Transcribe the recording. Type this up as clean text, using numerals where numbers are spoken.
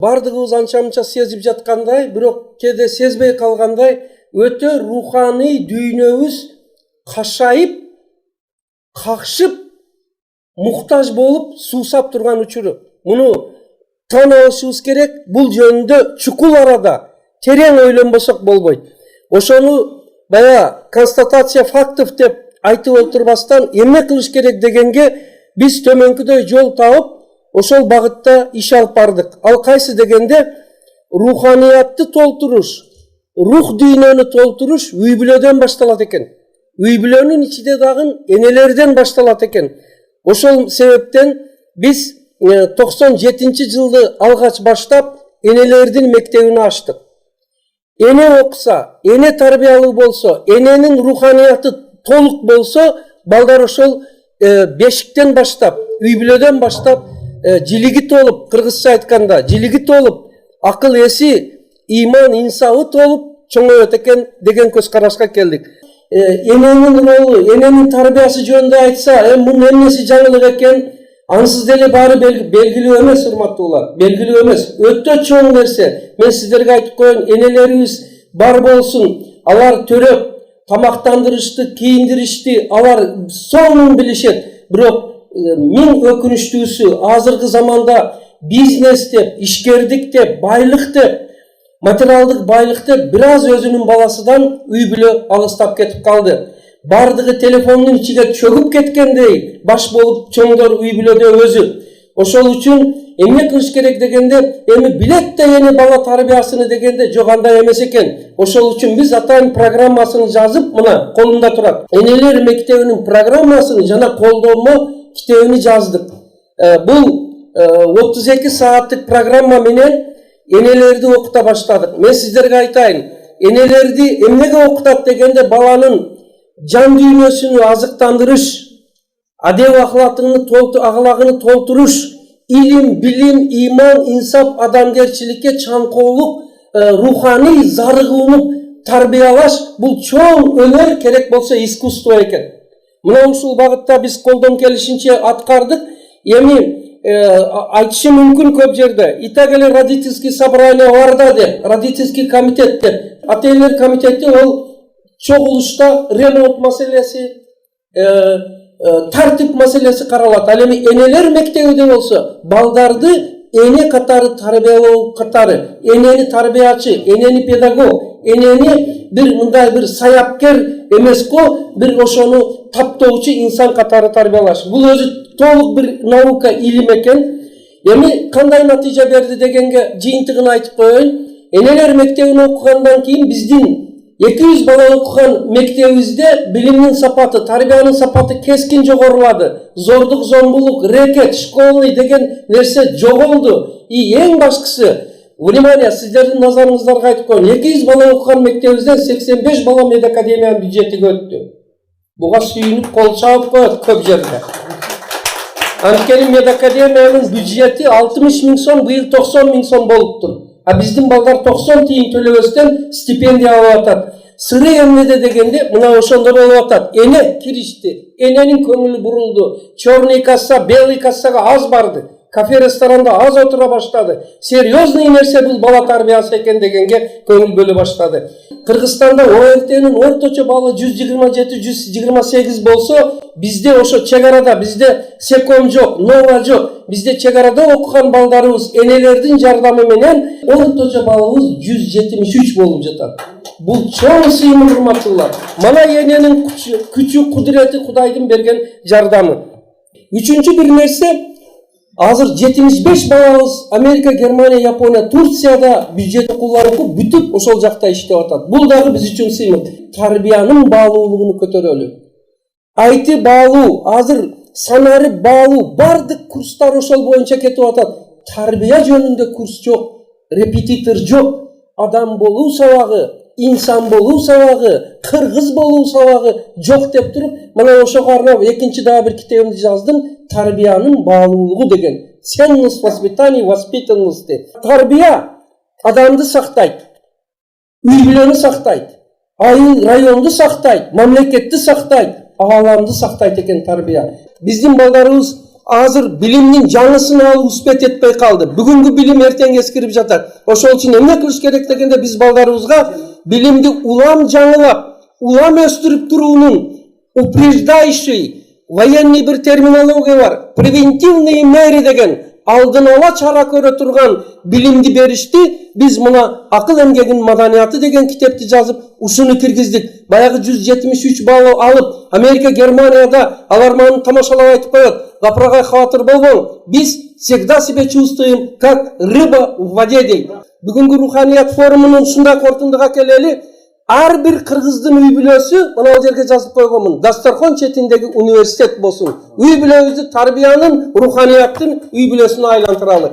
бардыгыбыз анча-мынча сезип жаткандай, бирок кээде сезбей калгандай, өтө руханий дүйнөбүз кашайып, какшып, муктаж болуп суусап турган учуру. Муну таап алышыбыз керек. Бул жөнүндө чукул арада терең ойлонбосок болбойт. Ошону бая констатация фактов деп айтып отурбастан эмне кылыш керек дегенге биз төмөнкүдөй жол таап, ошол багытта иш алып бардык. Ал кайсы дегенде, руханиятты толтуруш, рух дүйнөнү толтуруш үй бүлөдөн башталат экен. Үй бүлөнүн ичинде дагы энелерден башталат экен. Ошол себептен биз 97-жылды алгач баштап энелердин мектебин ачтык. Эне окуса, эне тарбиялуу болсо, эненин руханияты толук болсо, балдар ошол бешиктен баштап, үй бүлөдөн баштап жилиги толуп, кыргызча айтканда, жилиги толуп, акыл эси, иман, инсабы толуп чоңоет экен деген көз карашка келдик. Эненин ролу, эненин тарбиясы жөнүндө айтса, мунун эмнеси жаңылык экен, ансыз деле баары белгилүү эмес, урматтуулар, белгилүү эмес. Өтө чоң нерсе. Мен сиздерге айтып коеюн, энелерибиз бар болсун, алар төрөп, тамактандырышты, кийиндиришти, алар сонун билишет. Бирок миң өкүнүчтүүсү, азыркы заманда бизнес деп, ишкердик деп, байлык деп, материалдык байлык деп бир аз өзүнүн баласынан үй бүлө алыстап кетип калды. Бардыгы телефондун ичиге чөгүп кеткендей баш болуп чоңдор үй бүлөдө өзү. Ошол үчүн эмне кылыш керек дегенде, эми билет да эне бала тарбиясыны дегенде жок андай эмес экен. Ошол үчүн биз атайын программасын жазып, мына колумда турат. Энелер мектебинин программасын жана колдонмо китебини жаздык. Бул 32 сааттык программа менен энелерди окута баштадык. Мен сиздерге айтайын, энелерди эмнеге окутат дегенде, баланын жан дүйнөсүнү азыктандырыш, адеп аклагын толтуруш, илим, билим, иман, инсап, адамгерчиликке, чаңкоолук, руханий зарыгууну тарбиялаш, бул чоң өнөр, керек болсо искусство экен. Мына ушул багытта биз колдон келишинче аткардык. Эми айтышы мүмкүн көп жерде. Итак эле родительский собрание барда деп, родительский комитет деп. Ата-энелер комитети ол чогулушта ремонт маселеси, тартип маселеси каралат. Ал эми энелер мектебиде болсо, балдарды эне катары тарбиялоо катары, энени тарбиячы, энени педагог, энени бир мындай бир саяпкер эмеско, бир ошону таптоочу инсан катары тарбиялаш. Бул өзү толук бир наука, илим экен. Эми кандай натыйжа берди дегенге жыйынтыгын айтып коеюн. Энелер мектебин окугандан кийин биздин 200 бала окуган мектебибизде билимдин сапаты, тарбиянын сапаты кескин жогорулады. Зордук, зомбулук, рекет, школный деген нерсе жоголду. И эң башкысы, внимание, сиздердин назарыңыздарга айтып коеюн, 200 бала окуган мектебибизден 85 бала медакадемиянын бюджетиге өттү. Буга сүйүнүп кол чабып коет көп жерде. Анткени медакадемиянын бюджети 60 000 сом, быйыл 90 000 сом болуптур. А биздин балдар 90 тиын төлөбөстөн стипендия алып атат. Сыры эмнеде дегенде, мына ошондо болуп атат. Эне киришти, эненин көңүлү бурулду. Черный касса, белый кассага аз барды. Кафе, ресторанда аз отура баштады. Серьезный нерсе бул бала тарбиясы экен дегенге көңүл бөлө баштады. Кыргызстанда ОРТнин орточо балы 127-128 болсо, бизде ошо чек арада, бизде секом жок, нова жок. Бизде чек арада окуган балдарыбыз энелердин жардамы менен орточо балыбыз 173 болуп жатат. Бул чоң сыймыл, урматтуулар. Мана эненин күчү, кудурети Кудайдын берген жардамы. Үчүнчү бир нерсе, азыр 75 балабыз Америка, Германия, Япония, Турцияда бюджет окууларын бүтүп ошол жакта иштеп атат. Бул дагы биз үчүн сыймыл. Тарбиянын баалуулугун көтөрөлү. Айты баалуу, азыр санары баалуу, бардык курстар ошол боюнча кетип атат. Тарбия жөнүндө курс жок, репетитор жок. Адам болуу сабагы, инсан болуу сабагы, кыргыз болуу сабагы жок деп туруп, мына ошого арнап экинчи дагы бир китебимди жаздым. Тарбиянын баалуулугу деген. Ценность воспитания, воспитанности. Тарбия адамды сактайт, үй бүлөнү сактайт, айыл районду сактайт, мамлекетти сактайт, ааламды сактайт экен тарбия. Биздин балдарыбыз азыр билимдин жаңысын алып успет этпей калды. Бүгүнкү билим эртең эскирип жатат. Ошол үчүн эмне кылыш керек дегенде биз балдарыбызга билимди улам жаңылап, улам өстүрүп туруунун упреждающий военный бир терминология бар. Превентивные меры деген алдын ала чара көрө турган билимди беришти. Биз мына акыл эмгегинин маданияты деген китепти жазып, ушуну киргиздик. Баягы 173 балл алып, Америка, Германияда алар маны тамашалап айтып коет. Гапырагай кабатыр болбоң. Биз всегда себя чувствуем как рыба в воде дейт. Бүгүнкү руханият форумунун ушундай корутундуга келели. Ар бир кыргыздын үй бүлөсү, мына бул жерге жазып койгонмун, дасторкон четиндеги университет болсун. Үй бүлөбүздү тарбиянын, руханияттын үй бүлөсүнө айлантыралы.